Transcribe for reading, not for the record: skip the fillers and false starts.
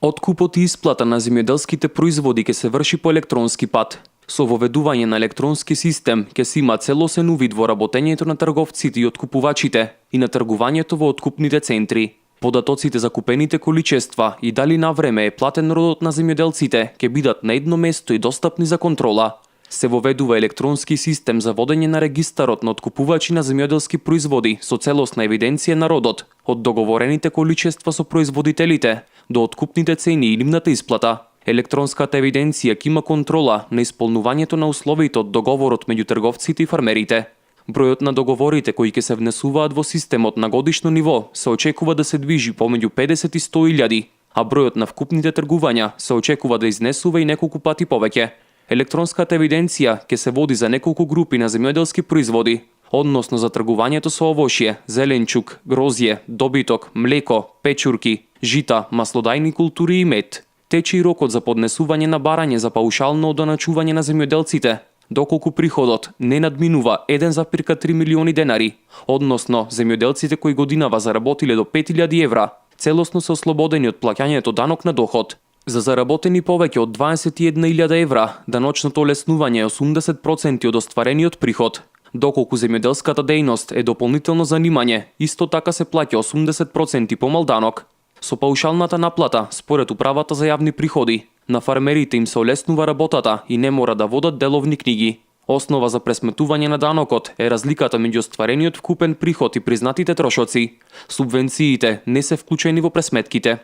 Откупот и исплата на земјоделските производи ќе се врши по електронски пат. Со воведување на електронски систем ќе се има целосен увид во работењето на трговците и откупувачите и на тргувањето во откупните центри. Податоците за купените количества и дали на време е платен родот на земјоделците ќе бидат на едно место и достапни за контрола. Се воведува електронски систем за водење на регистарот на откупувачи на земјоделски производи со целосна евиденција на родот, од договорените количества со производителите до откупните цени и нивната исплата. Електронската евиденција ќе има контрола на исполнувањето на условите од договорот меѓу трговците и фармерите. Бројот на договорите кои ќе се внесуваат во системот на годишно ниво се очекува да се движи помеѓу 50 и 100.000, а бројот на вкупните тргувања се очекува да изнесува и неколку пати повеќе. Електронската евиденција ќе се води за неколку групи на земјоделски производи, односно за тргувањето со овошје, зеленчук, грозје, добиток, млеко, печурки, жита, маслодајни култури и мед. Тече и рокот за поднесување на барање за паушално одоначување на земјоделците, доколку приходот не надминува 1,3 милиони денари, односно земјоделците кои годинава заработиле до 5.000 евра, целосно се ослободени од плаќањето данок на доход. За заработени повеќе од 21.000 евра, даночното олеснување е 80% од остварениот приход. Доколку земјоделската дејност е дополнително занимање, исто така се плаќа 80% помал данок. Со паушалната наплата, според управата за јавни приходи, на фармерите им се олеснува работата и не мора да водат деловни книги. Основа за пресметување на данокот е разликата меѓу остварениот вкупен приход и признатите трошоци. Субвенциите не се вклучени во пресметките.